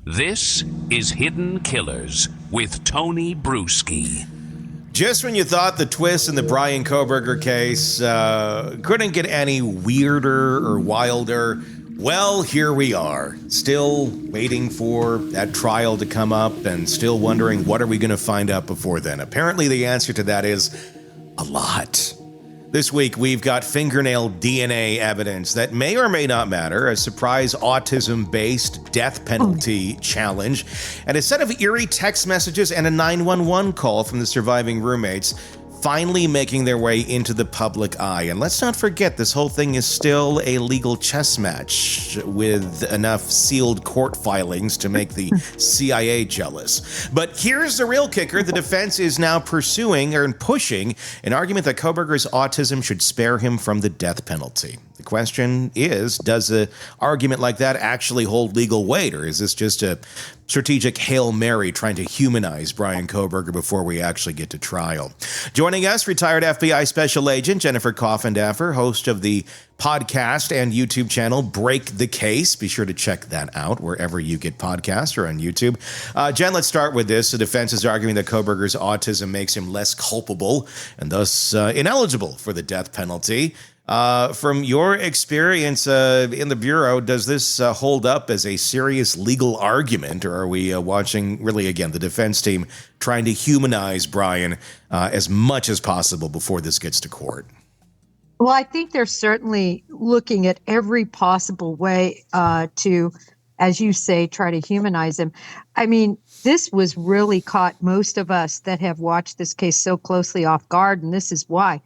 This is Hidden Killers with Tony Bruschi. Just when you thought the twist in the Bryan Kohberger case couldn't get any weirder or wilder, well, here we are, still waiting for that trial to come up and still wondering what are we going to find out before then. Apparently the answer to that is a lot. This week, we've got fingernail DNA evidence that may or may not matter, a surprise autism-based death penalty challenge, and a set of eerie text messages and a 911 call from the surviving roommates finally making their way into the public eye. And let's not forget, this whole thing is still a legal chess match with enough sealed court filings to make the CIA jealous. But here's the real kicker. The defense is now pursuing or pushing an argument that Kohberger's autism should spare him from the death penalty. The question is, does an argument like that actually hold legal weight, or is this just a strategic Hail Mary trying to humanize Bryan Kohberger before we actually get to trial? Joining us, retired FBI Special Agent Jennifer Coffindaffer, host of the podcast and YouTube channel Break the Case. Be sure to check that out wherever you get podcasts or on YouTube. Jen, let's start with this. The defense is arguing that Kohberger's autism makes him less culpable and thus ineligible for the death penalty. From your experience in the Bureau, does this hold up as a serious legal argument, or are we watching, really, again, the defense team trying to humanize Bryan as much as possible before this gets to court? Well, I think they're certainly looking at every possible way to, as you say, try to humanize him. I mean, this was really caught most of us that have watched this case so closely off guard, and this is why.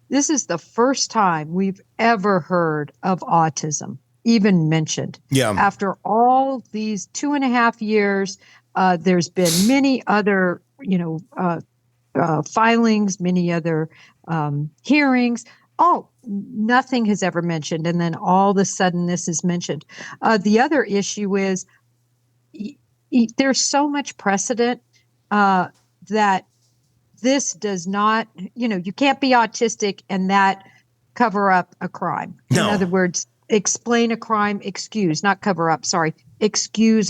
This is the first time we've ever heard of autism even mentioned. Yeah. After all these 2.5 years, there's been many other, filings, many other hearings. Oh, nothing has ever mentioned. And then all of a sudden this is mentioned. The other issue is there's so much precedent that this does not, you can't be autistic and that cover up a crime. No. In other words, explain a crime, excuse a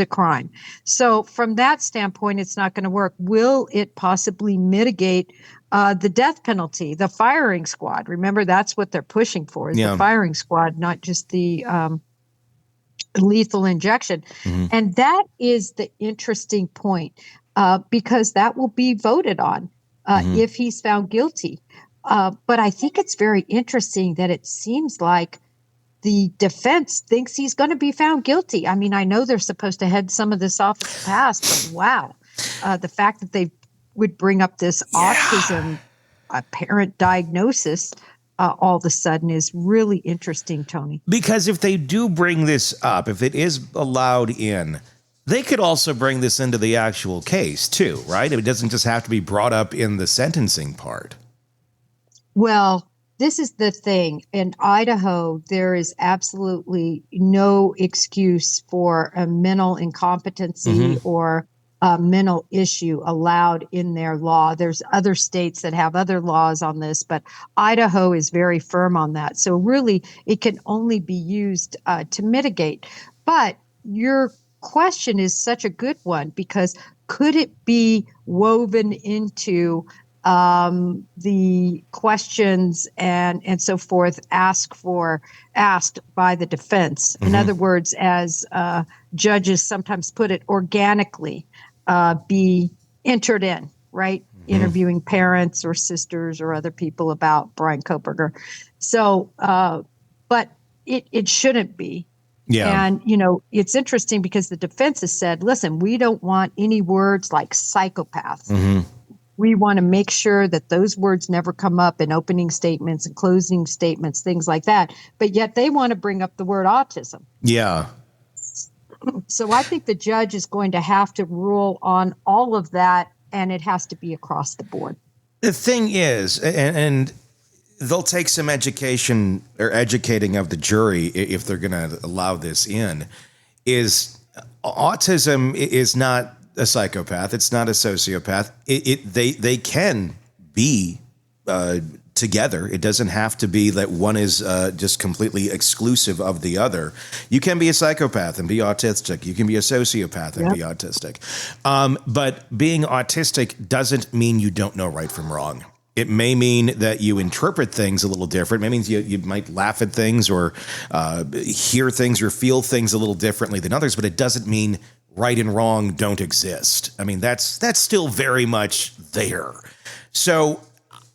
crime. So from that standpoint, it's not going to work. Will it possibly mitigate the death penalty, the firing squad? Remember, that's what they're pushing for, is the firing squad, not just the lethal injection. Mm-hmm. And that is the interesting point because that will be voted on. If he's found guilty. But I think it's very interesting that it seems like the defense thinks he's going to be found guilty. I mean, I know they're supposed to head some of this off at the past, but wow, the fact that they would bring up this autism apparent diagnosis all of a sudden is really interesting, Tony. Because if they do bring this up, if it is allowed in, they could also bring this into the actual case, too, right? It doesn't just have to be brought up in the sentencing part. Well, this is the thing. In Idaho, there is absolutely no excuse for a mental incompetency or a mental issue allowed in their law. There's other states that have other laws on this, but Idaho is very firm on that. So really, it can only be used to mitigate. But your question is such a good one, because could it be woven into the questions and so forth asked by the defense? In other words, as judges sometimes put it, organically be entered in, right? Interviewing parents or sisters or other people about Bryan Kohberger. So, but it shouldn't be. Yeah. And, it's interesting because the defense has said, listen, we don't want any words like psychopath. We want to make sure that those words never come up in opening statements and closing statements, things like that. But yet they want to bring up the word autism. Yeah. So I think the judge is going to have to rule on all of that, and it has to be across the board. The thing is, and they'll take some education or educating of the jury if they're going to allow this in, is autism is not a psychopath. It's not a sociopath. They can be together. It doesn't have to be that one is just completely exclusive of the other. You can be a psychopath and be autistic. You can be a sociopath and be autistic. But being autistic doesn't mean you don't know right from wrong. It may mean that you interpret things a little different. It means you might laugh at things or hear things or feel things a little differently than others, but it doesn't mean right and wrong don't exist. I mean, that's still very much there. So,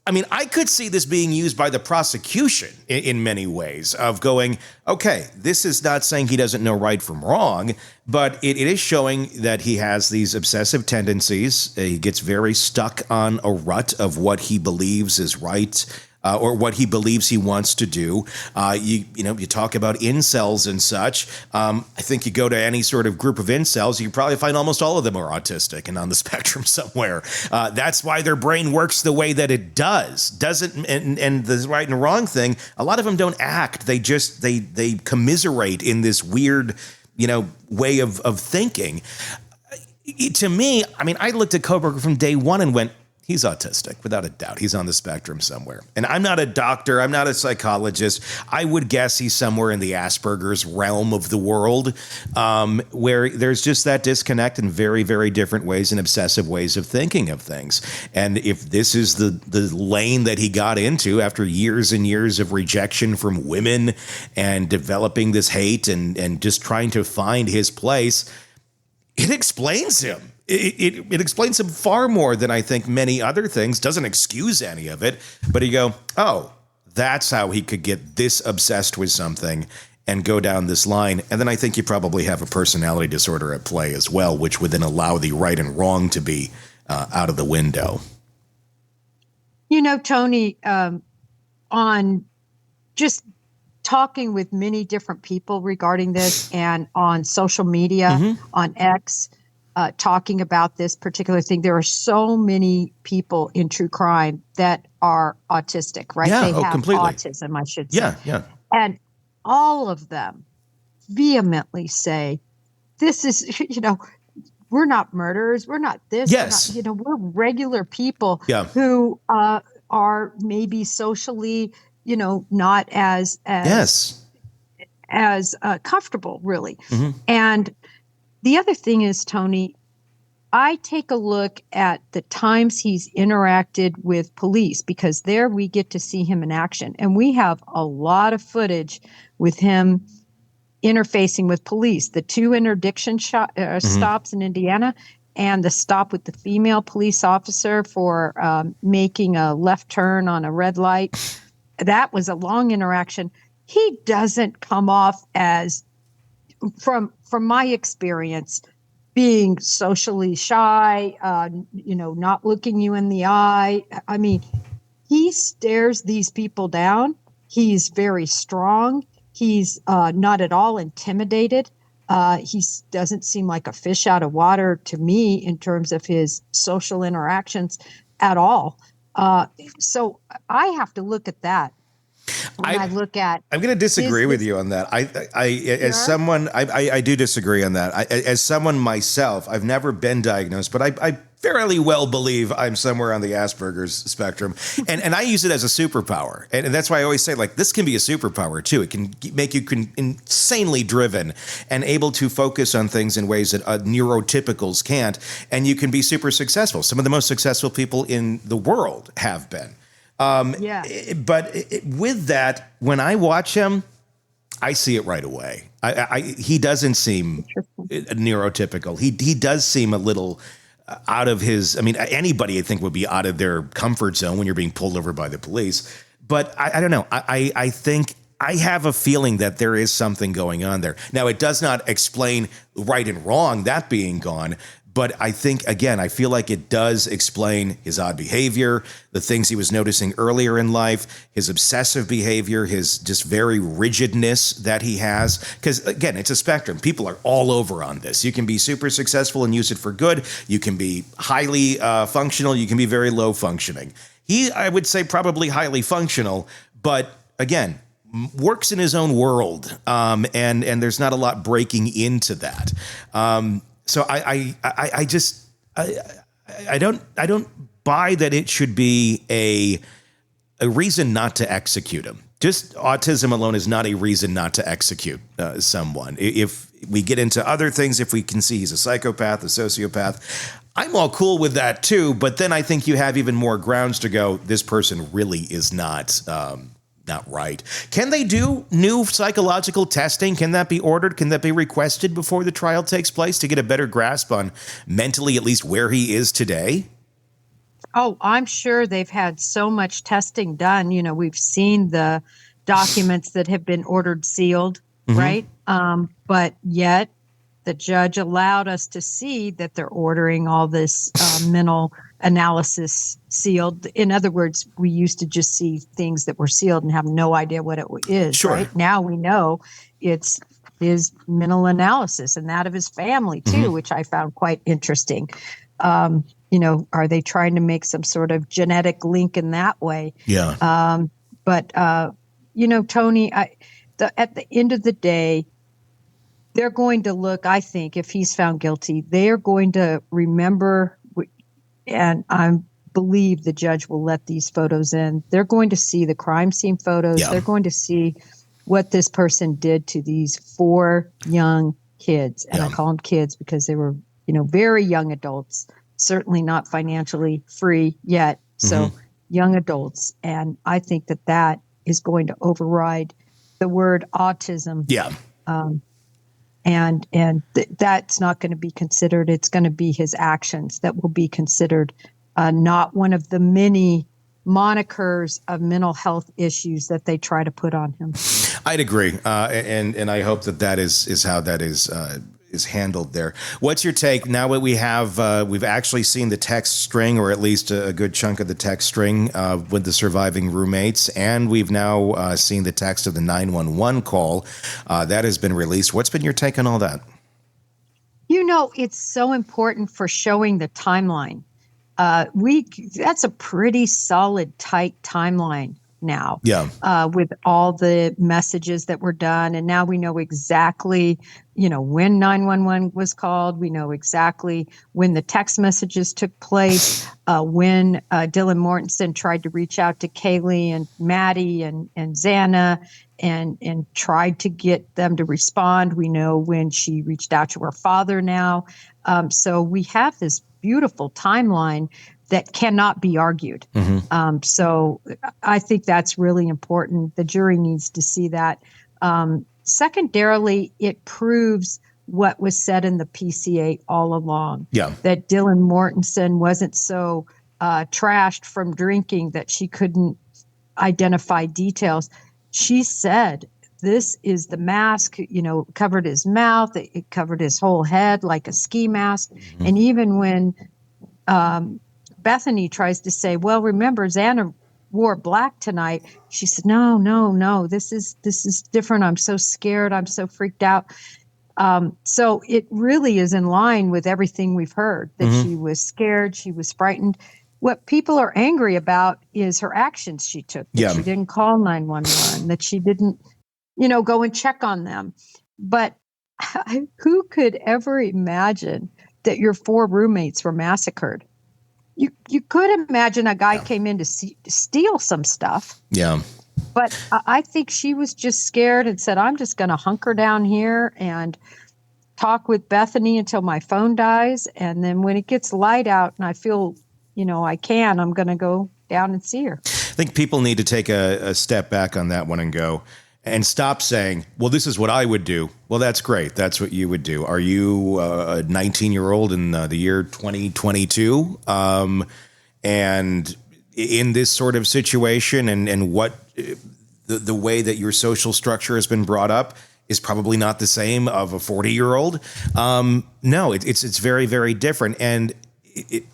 I mean, I could see this being used by the prosecution in many ways of going, okay, this is not saying he doesn't know right from wrong, but it is showing that he has these obsessive tendencies. He gets very stuck on a rut of what he believes is right. Or what he believes he wants to do. You talk about incels and such. I think you go to any sort of group of incels, you probably find almost all of them are autistic and on the spectrum somewhere. That's why their brain works the way that it does. And the right and wrong thing, a lot of them don't act. They just, they commiserate in this weird, way of thinking. To me, I mean, I looked at Kohberger from day one and went, he's autistic, without a doubt. He's on the spectrum somewhere. And I'm not a doctor. I'm not a psychologist. I would guess he's somewhere in the Asperger's realm of the world, where there's just that disconnect in very, very different ways and obsessive ways of thinking of things. And if this is the lane that he got into after years and years of rejection from women and developing this hate and just trying to find his place, it explains him. It explains him far more than I think many other things. Doesn't excuse any of it, but you go, oh, that's how he could get this obsessed with something and go down this line. And then I think you probably have a personality disorder at play as well, which would then allow the right and wrong to be out of the window. Tony, on just talking with many different people regarding this and on social media, on X, talking about this particular thing. There are so many people in true crime that are autistic, right? Yeah, they have completely. autism, I should say. Yeah. And all of them vehemently say, this is, we're not murderers. We're not this. Yes. We're not, we're regular people who are maybe socially, not as comfortable, really. And the other thing is, Tony, I take a look at the times he's interacted with police, because there we get to see him in action. And we have a lot of footage with him interfacing with police. The 2 interdiction stops in Indiana and the stop with the female police officer for making a left turn on a red light. That was a long interaction. He doesn't come off as, from my experience, being socially shy, not looking you in the eye. I mean, he stares these people down. He's very strong. He's not at all intimidated. He doesn't seem like a fish out of water to me in terms of his social interactions at all. So I have to look at that. I'm going to disagree with you on that. As someone, I do disagree on that. As someone myself, I've never been diagnosed, but I fairly well believe I'm somewhere on the Asperger's spectrum, and I use it as a superpower, and that's why I always say, like, this can be a superpower too. It can make you insanely driven and able to focus on things in ways that neurotypicals can't, and you can be super successful. Some of the most successful people in the world have been. But with that, when I watch him, I see it right away. He doesn't seem neurotypical. He does seem a little out of his. I mean, anybody I think would be out of their comfort zone when you're being pulled over by the police. But I don't know. I think I have a feeling that there is something going on there. Now, it does not explain right and wrong, that being gone. But I think, again, I feel like it does explain his odd behavior, the things he was noticing earlier in life, his obsessive behavior, his just very rigidness that he has. Because, again, it's a spectrum. People are all over on this. You can be super successful and use it for good. You can be highly functional. You can be very low functioning. He, I would say, probably highly functional, but, again, works in his own world. And there's not a lot breaking into that. So I don't buy that it should be a reason not to execute him. Just autism alone is not a reason not to execute someone. If we get into other things, if we can see he's a psychopath, a sociopath, I'm all cool with that too. But then I think you have even more grounds to go, this person really is not right. Can they do new psychological testing? Can that be ordered? Can that be requested before the trial takes place to get a better grasp on mentally at least where he is today? Oh, I'm sure they've had so much testing done. You know, we've seen the documents that have been ordered sealed, right? But yet the judge allowed us to see that they're ordering all this mental analysis sealed. In other words, we used to just see things that were sealed and have no idea what it is. Sure. Right now we know it's his mental analysis and that of his family too, which I found quite interesting. You know, are they trying to make some sort of genetic link in that way? Yeah. But you know, Tony, at the end of the day, they're going to look, I think, if he's found guilty, they're going to remember, and I believe the judge will let these photos in. They're going to see the crime scene photos. Yeah. They're going to see what this person did to these 4 young kids. And I call them kids because they were, you know, very young adults, certainly not financially free yet. So young adults. And I think that that is going to override the word autism. Yeah. And that's not going to be considered. It's going to be his actions that will be considered, not one of the many monikers of mental health issues that they try to put on him. I'd agree, and I hope that is how that is handled there. What's your take now that we have we've actually seen the text string, or at least a good chunk of the text string with the surviving roommates, and we've now seen the text of the 911 call that has been released. What's been your take on all that? You know, it's so important for showing the timeline. That's a pretty solid, tight timeline now. Yeah. With all the messages that were done. And now we know exactly, you know, when 911 was called. We know exactly when the text messages took place, when Dylan Mortensen tried to reach out to Kaylee and Maddie and Xana and tried to get them to respond. We know when she reached out to her father now. So we have this beautiful timeline that cannot be argued. So I think that's really important. The jury needs to see that. Secondarily, it proves what was said in the PCA all along. Yeah. That Dylan Mortensen wasn't so trashed from drinking that she couldn't identify details. She said, this is the mask, you know, covered his mouth. It covered his whole head like a ski mask. And even when Bethany tries to say, well, remember, Xana wore black tonight. She said, no, this is different. I'm so scared. I'm so freaked out. So it really is in line with everything we've heard, that she was scared. She was frightened. What people are angry about is her actions she took, that she didn't call 911, that she didn't, you know, go and check on them. But who could ever imagine that your 4 roommates were massacred? You could imagine a guy came in to steal some stuff. Yeah. But I think she was just scared and said, I'm just going to hunker down here and talk with Bethany until my phone dies. And then when it gets light out and I feel, you know, I'm going to go down and see her. I think people need to take a step back on that one and go and stop saying, well, this is what I would do. Well, that's great. That's what you would do. Are you a 19-year-old in the year 2022? And in this sort of situation and what the way that your social structure has been brought up is probably not the same of a 40-year-old. No, it's very, very different. And it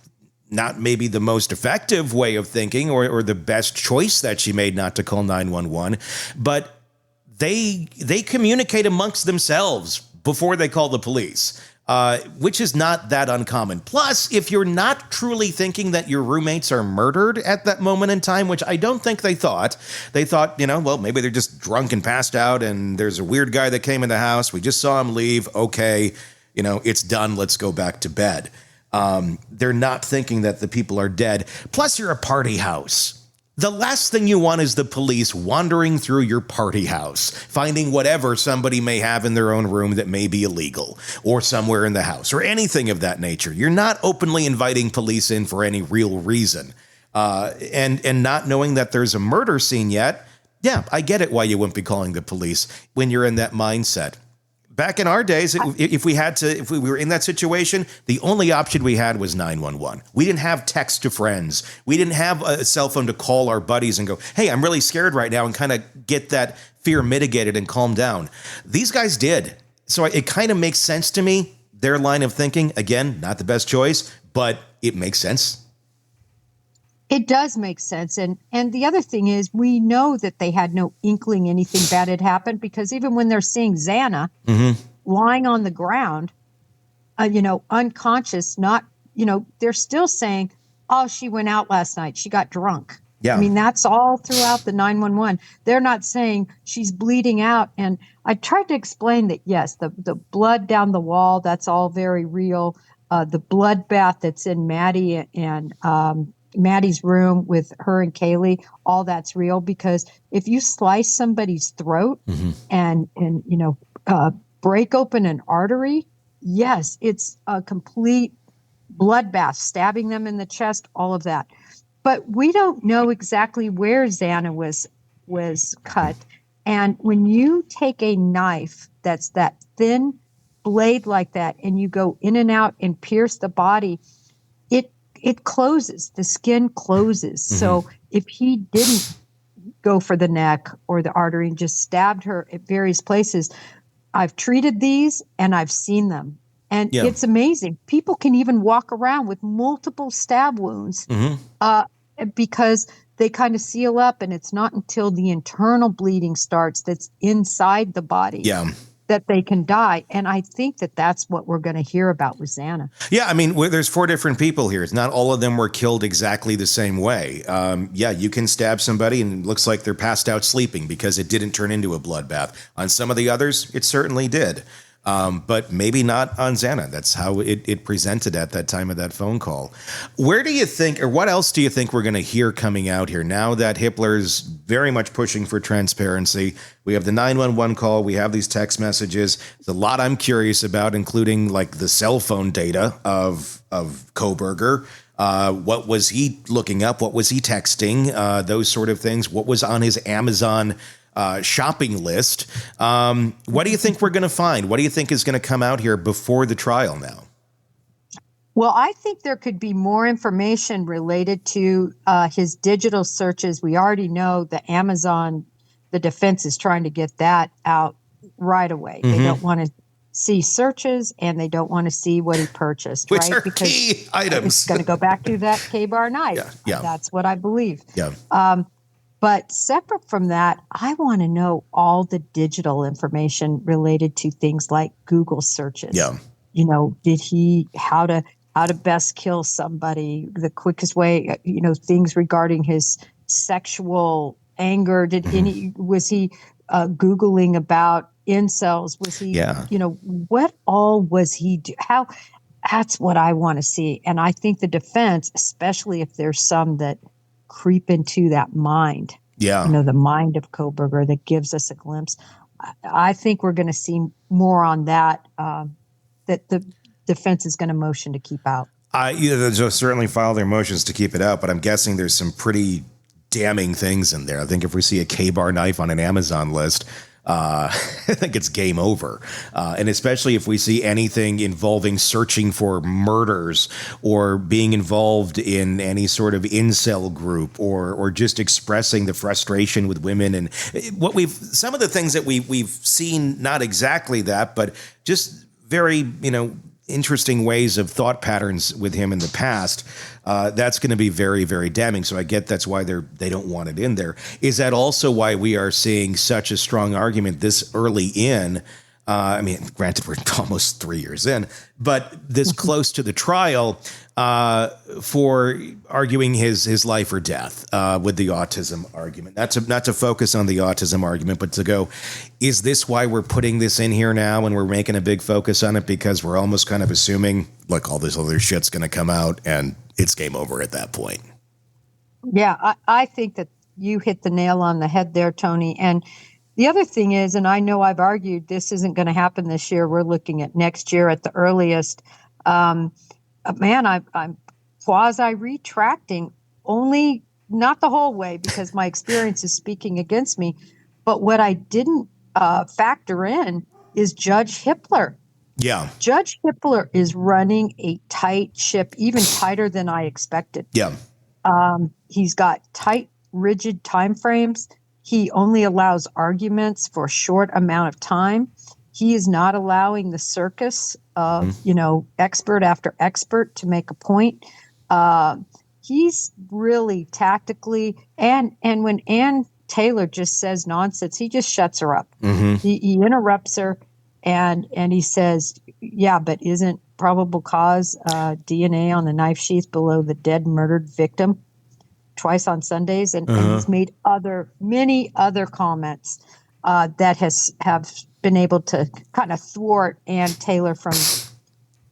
not maybe the most effective way of thinking or the best choice that she made not to call 911, but they communicate amongst themselves before they call the police, which is not that uncommon. Plus, if you're not truly thinking that your roommates are murdered at that moment in time, which I don't think they thought, you know, well, maybe they're just drunk and passed out and there's a weird guy that came in the house. We just saw him leave. Okay, you know, it's done. Let's go back to bed. They're not thinking that the people are dead. Plus, you're a party house. The last thing you want is the police wandering through your party house, finding whatever somebody may have in their own room that may be illegal, or somewhere in the house, or anything of that nature. You're not openly inviting police in for any real reason. And not knowing that there's a murder scene yet, yeah, I get it why you wouldn't be calling the police when you're in that mindset. Back in our days, if we were in that situation, the only option we had was 911. We didn't have text to friends. We didn't have a cell phone to call our buddies and go, hey, I'm really scared right now, and kind of get that fear mitigated and calm down. These guys did. So it kind of makes sense to me. Their line of thinking, again, not the best choice, but it makes sense. It does make sense. And the other thing is, we know that they had no inkling anything bad had happened, because even when they're seeing Xana lying on the ground, unconscious, they're still saying, oh, she went out last night. She got drunk. Yeah. I mean, that's all throughout the 911. They're not saying she's bleeding out. And I tried to explain that, yes, the blood down the wall, that's all very real. The bloodbath that's in Maddie and Maddie's room with her and Kaylee, all that's real, because if you slice somebody's throat and break open an artery, yes, it's a complete bloodbath, stabbing them in the chest, all of that. But we don't know exactly where Xana was cut. And when you take a knife that's that thin blade like that, and you go in and out and pierce the body, it closes, the skin closes. So if he didn't go for the neck or the artery and just stabbed her at various places, I've treated these and I've seen them. And it's amazing. People can even walk around with multiple stab wounds because they kind of seal up, and it's not until the internal bleeding starts that's inside the body that they can die. And I think that that's what we're going to hear about with Xana. Yeah, I mean, there's 4 different people here. It's not all of them were killed exactly the same way. You can stab somebody and it looks like they're passed out sleeping because it didn't turn into a bloodbath. On some of the others, it certainly did. But maybe not on Xana. That's how it presented at that time of that phone call. Where do you think, or what else do you think we're going to hear coming out here now that Hitler's very much pushing for transparency? We have the 911 call. We have these text messages. There's a lot I'm curious about, including like the cell phone data of Kohberger. What was he looking up? What was he texting? Those sort of things. What was on his Amazon shopping list? What do you think we're going to find? What do you think is going to come out here before the trial now? Well, I think there could be more information related to his digital searches. We already know the Amazon, the defense is trying to get that out right away. They don't want to see searches, and they don't want to see what he purchased, Which right? are because key items. It's going to go back to that K-bar knife. Yeah. That's what I believe. Yeah. But separate from that, I want to know all the digital information related to things like Google searches. Yeah. Did he, how to best kill somebody, the quickest way, things regarding his sexual anger. Was he Googling about incels? Was he, what all was he that's what I want to see. And I think the defense, especially if there's some that creep into that mind, the mind of Kohberger that gives us a glimpse. I think we're going to see more on that, that the defense is going to motion to keep out. They'll certainly file their motions to keep it out, but I'm guessing there's some pretty damning things in there. I think if we see a K-bar knife on an Amazon list, I think it's game over. And especially if we see anything involving searching for murders or being involved in any sort of incel group or just expressing the frustration with women. And some of the things that we've seen, not exactly that, but just very, interesting ways of thought patterns with him in the past. That's going to be very, very damning. So I get that's why they don't want it in there. Is that also why we are seeing such a strong argument this early in? Granted, we're almost 3 years in, but this close to the trial for arguing his life or death with the autism argument. Not to focus on the autism argument, but to go, is this why we're putting this in here now and we're making a big focus on it because we're almost kind of assuming, look, all this other shit's going to come out and it's game over at that point? Yeah, I think that you hit the nail on the head there, Tony. And the other thing is, and I know I've argued this isn't going to happen this year. We're looking at next year at the earliest. Man, I'm quasi retracting, only not the whole way because my experience is speaking against me. But what I didn't factor in is Judge Hippler. Yeah. Judge Hippler is running a tight ship, even tighter than I expected. Yeah. He's got tight, rigid timeframes. He only allows arguments for a short amount of time. He is not allowing the circus of, expert after expert to make a point. He's really tactically, and when Ann Taylor just says nonsense, he just shuts her up. He interrupts her, and he says, yeah, but isn't probable cause DNA on the knife sheath below the dead murdered victim twice on Sundays? And he's made many other comments that have been able to kind of thwart Ann Taylor from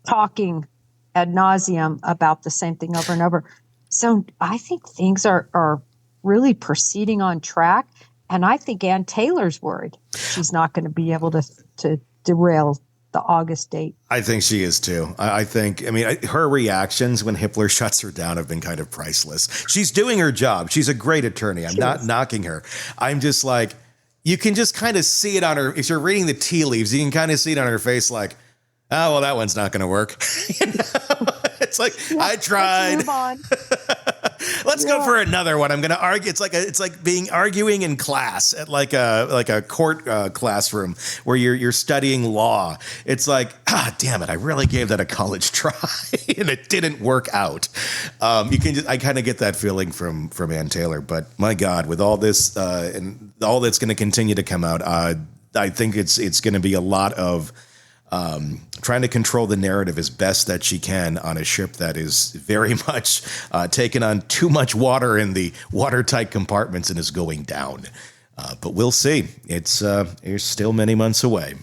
talking ad nauseum about the same thing over and over. So I think things are really proceeding on track. And I think Ann Taylor's worried she's not going to be able to derail the August date. I think she is too. I think her reactions when Hippler shuts her down have been kind of priceless. She's doing her job. She's a great attorney. I'm not knocking her. I'm just like, you can just kind of see it on her. If you're reading the tea leaves, you can kind of see it on her face like, oh, well, that one's not going to work. It's like, I tried. Let's move on. Let's go for another one. I'm going to argue. It's like arguing in class at like a court classroom where you're studying law. It's like, damn it, I really gave that a college try and it didn't work out. I kind of get that feeling from Ann Taylor. But my God, with all this and all that's going to continue to come out, I think it's going to be a lot of trying to control the narrative as best that she can on a ship that is very much taking on too much water in the watertight compartments and is going down. But we'll see. It's still many months away.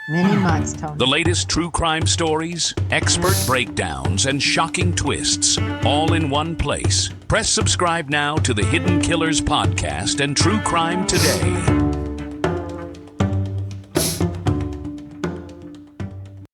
Many months, Tony. The latest true crime stories, expert breakdowns, and shocking twists, all in one place. Press subscribe now to the Hidden Killers podcast and True Crime Today.